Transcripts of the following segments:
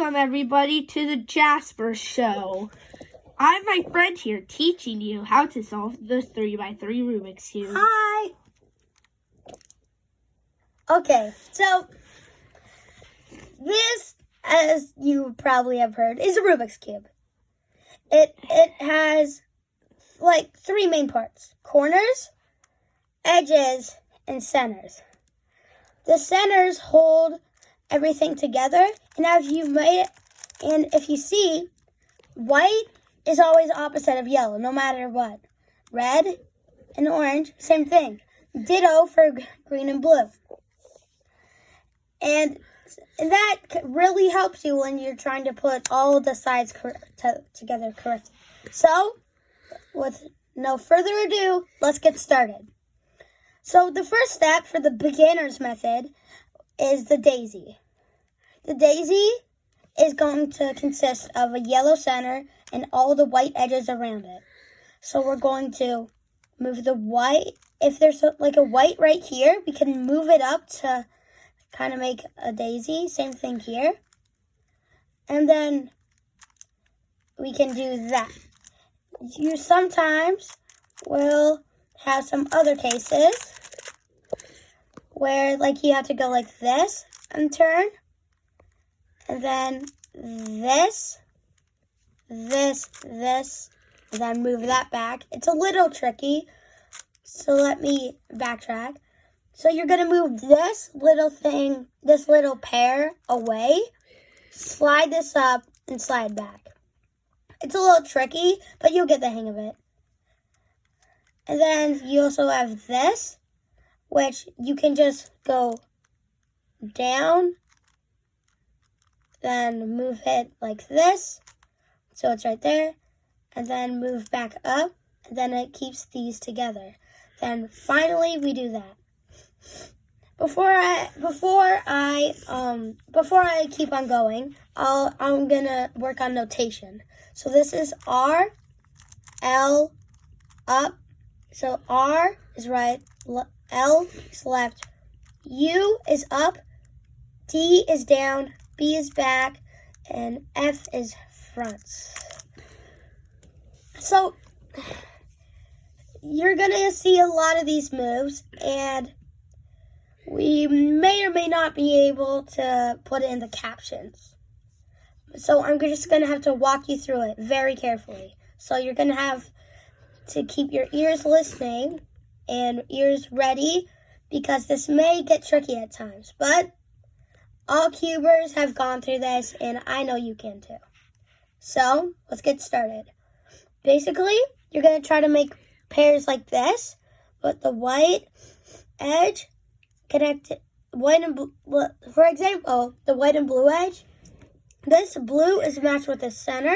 Welcome, everybody, to the Jasper Show. I'm my friend here teaching you how to solve the 3x3 Rubik's Cube. Hi! Okay, so this, as you probably have heard, is a Rubik's Cube. It has like three main parts: corners, edges, and centers. The centers hold everything together, and if you see, white is always opposite of yellow, no matter what. Red and orange, same thing. Ditto for green and blue. And that really helps you when you're trying to put all the sides together correctly. So, with no further ado, let's get started. So the first step for the beginner's method is the daisy. The daisy is going to consist of a yellow center and all the white edges around it. So we're going to move the white. If there's like a white right here, we can move it up to kind of make a daisy. Same thing here. And then we can do that. You sometimes will have some other cases where like you have to go like this and turn. And then this, and then move that back. It's a little tricky, so let me backtrack. So you're going to move this little pair away, slide this up, and slide back. It's a little tricky, but you'll get the hang of it. And then you also have this, which you can just go down, then move it like this, so it's right there, and then move back up, and then it keeps these together. Then finally we do that. Before I keep on going, I'm gonna work on notation. So this is R, L, up. So R is right, L is left, U is up, D is down, B is back, and F is front. So you're going to see a lot of these moves, and we may or may not be able to put it in the captions. So I'm just going to have to walk you through it very carefully. So you're going to have to keep your ears listening and ears ready, because this may get tricky at times. But all cubers have gone through this, and I know you can too. So let's get started. Basically, you're going to try to make pairs like this, with the white edge connected, for example, the white and blue edge. This blue is matched with the center.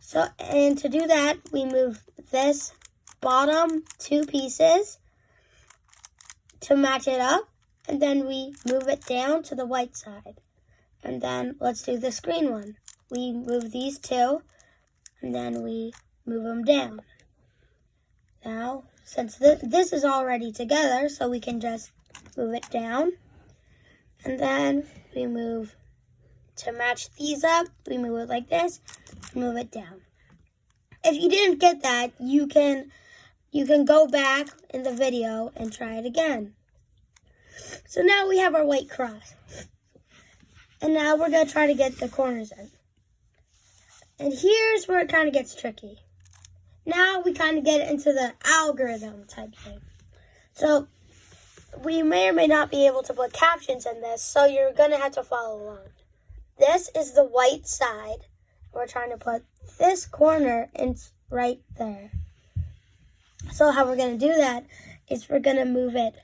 So, and to do that, we move this bottom two pieces to match it up, and then we move it down to the white side. And then let's do this green one. We move these two, and then we move them down. Now, since this is already together, so we can just move it down. And then we move, to match these up, we move it like this, move it down. If you didn't get that, you can go back in the video and try it again. So now we have our white cross. And now we're going to try to get the corners in. And here's where it kind of gets tricky. Now we kind of get into the algorithm type thing. So we may or may not be able to put captions in this, so you're going to have to follow along. This is the white side. We're trying to put this corner in right there. So how we're going to do that is we're going to move it.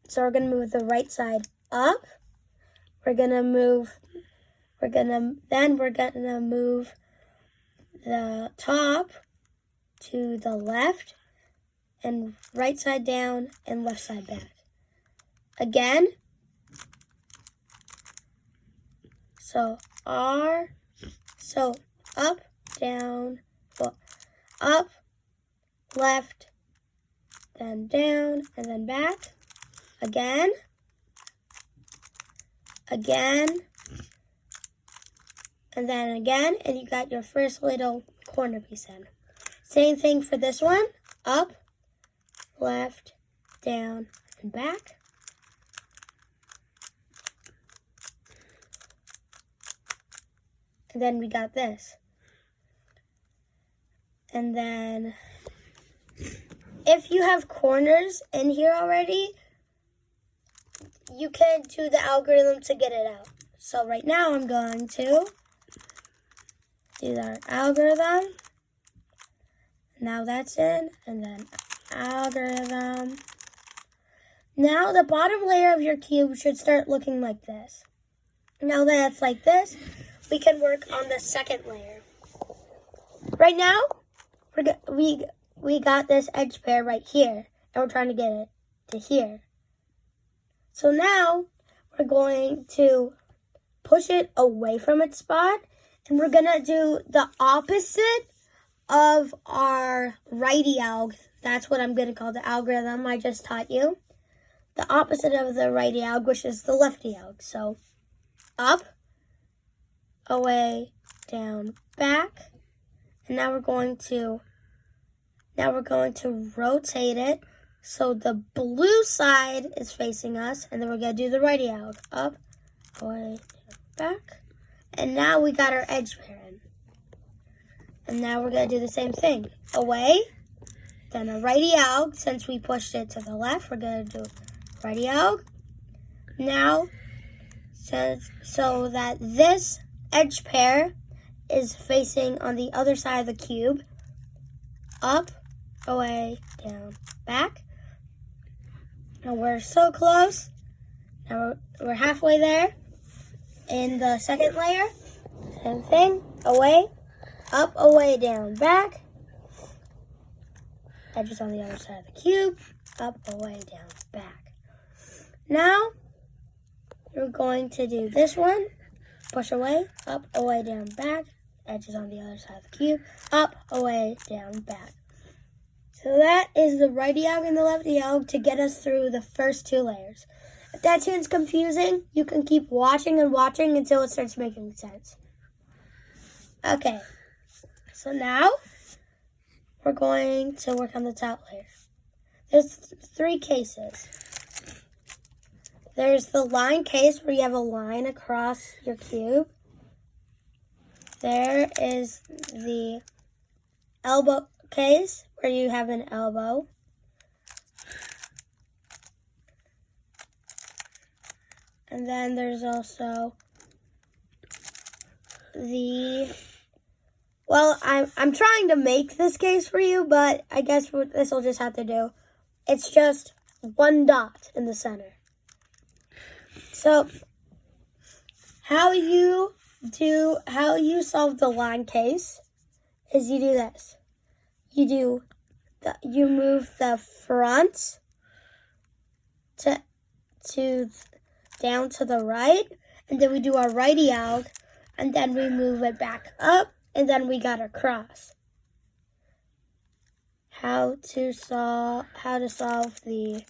So we're going to move the right side up. We're going to move the top to the left, and right side down and left side back. Again. So up, down, up, left, then down, and then back. Again, and then again, and you got your first little corner piece in. Same thing for this one. Up, left, down, and back. And then we got this. And then if you have corners in here already, you can do the algorithm to get it out. So right now I'm going to do our algorithm. Now that's in, and then algorithm. Now the bottom layer of your cube should start looking like this. Now that it's like this, we can work on the second layer. Right now, we got this edge pair right here, and we're trying to get it to here. So now we're going to push it away from its spot, and we're gonna do the opposite of our righty alg. That's what I'm gonna call the algorithm I just taught you. The opposite of the righty alg, which is the lefty alg. So up, away, down, back. And now we're going to rotate it so the blue side is facing us, and then we're gonna do the righty alg. Up, away, down, back. And now we got our edge pair in. And now we're gonna do the same thing. Away, then a righty alg. Since we pushed it to the left, we're gonna do righty alg. Now, so that this edge pair is facing on the other side of the cube. Up, away, down, back. And we're so close. Now we're halfway there. In the second layer, same thing. Away, up, away, down, back. Edges on the other side of the cube. Up, away, down, back. Now, we're going to do this one. Push away, up, away, down, back. Edges on the other side of the cube. Up, away, down, back. So that is the righty alg and the lefty alg to get us through the first two layers. If that seems confusing, you can keep watching and watching until it starts making sense. Okay, so now we're going to work on the top layer. There's three cases. There's the line case where you have a line across your cube. There is the elbow case where you have an elbow. And then there's also the, well, I'm trying to make this case for you, but I guess what this will just have to do. It's just one dot in the center. So how you solve the line case is you do this. You move the front to down to the right, and then we do our righty alg, and then we move it back up, and then we got our cross. How to solve the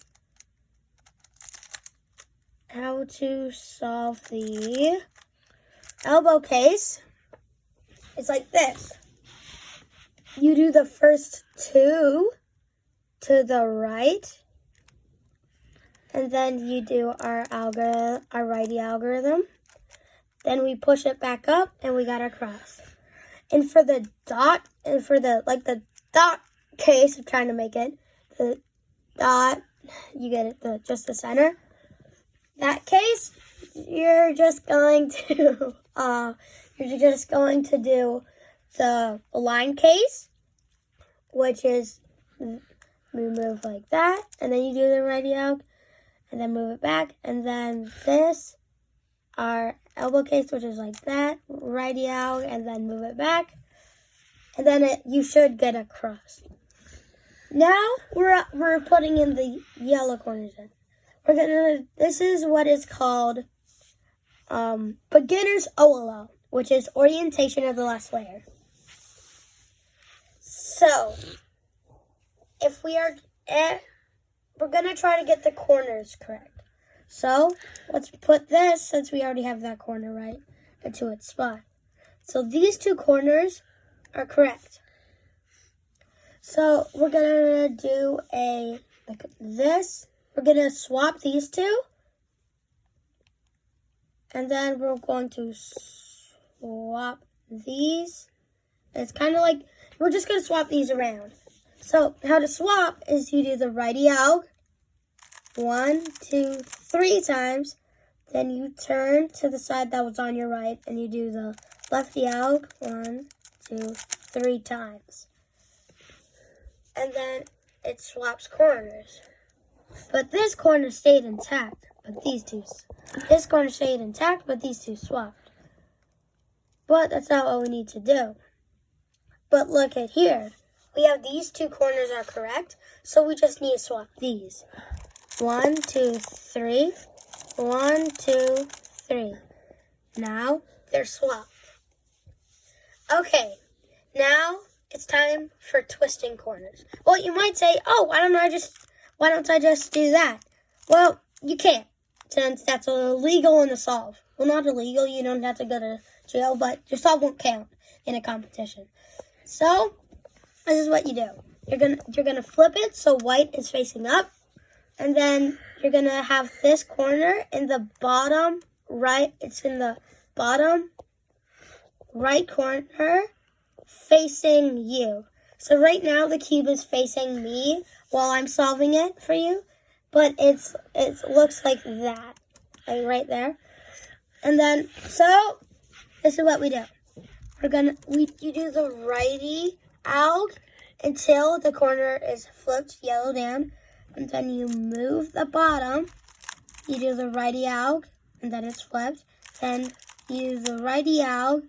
elbow case. It's like this. You do the first two to the right, and then you do our righty algorithm. Then we push it back up, and we got our cross. And for the dot, and for the dot case of trying to make it, the dot, you get it, just the center. That case, you're just going to do the line case, which is we move like that, and then you do the righty alg, and then move it back, and then this, our elbow case, which is like that, righty alg, and then move it back, and then you should get a cross. Now we're putting in the yellow corners in. This is what is called beginner's OLO, which is orientation of the last layer. So, if we're going to try to get the corners correct. So, let's put this, since we already have that corner right, into its spot. So these two corners are correct. So we're gonna do like this. We're gonna swap these two. And then we're going to swap these. It's kind of like, we're just gonna swap these around. So how to swap is you do the righty alg 1, 2, 3 times. Then you turn to the side that was on your right and you do the lefty alg 1, 2, 3 times. And then it swaps corners. But this corner stayed intact, but this corner stayed intact, but these two swapped. But that's not what we need to do. But look at here. We have these two corners are correct, so we just need to swap these. 1, 2, 3. 1, 2, 3. Now they're swapped. Okay, now it's time for twisting corners. Well, you might say, oh, why don't I just do that? Well, you can't, since that's illegal in a solve. Well, not illegal, you don't have to go to jail, but your solve won't count in a competition. So, this is what you do. You're gonna flip it so white is facing up, and then you're gonna have this corner in the bottom right. It's in the bottom right corner facing you. So right now the cube is facing me while I'm solving it for you, but it looks like that, like right there. And then so this is what we do. You do the righty alg until the corner is flipped yellow down, and then you move the bottom. You do the righty alg, and then it's flipped. Then you do the righty alg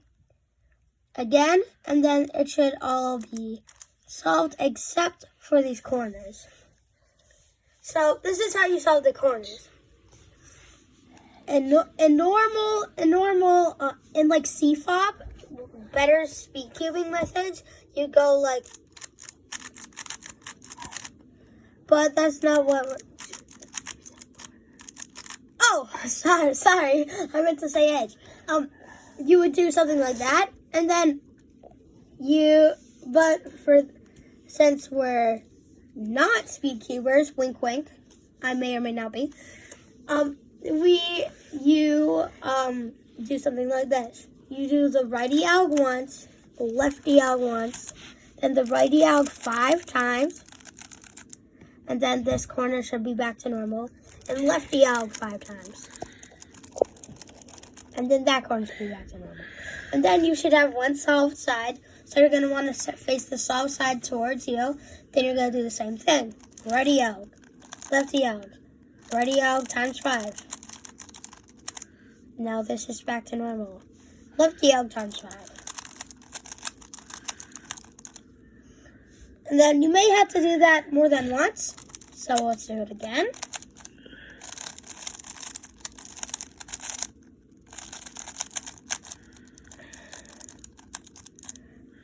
again, and then it should all be solved except for these corners. So this is how you solve the corners. In like CFOP, better speed cubing methods, you go like, but that's not what. Oh, sorry, I meant to say edge. You would do something like that, and then since we're not speed cubers, wink wink, I may or may not be, you do something like this. You do the righty alg once, the lefty alg once, then the righty alg 5 times, and then this corner should be back to normal, and lefty alg 5 times. And then that corner should be back to normal. And then you should have one solved side, so you're going to want to face the solved side towards you. Then you're going to do the same thing. Righty alg, lefty alg, righty alg times 5. Now this is back to normal. Lefty alg times 5. And then you may have to do that more than once. So let's do it again.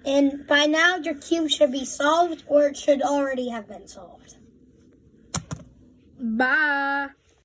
And by now your cube should be solved, or it should already have been solved. Bye.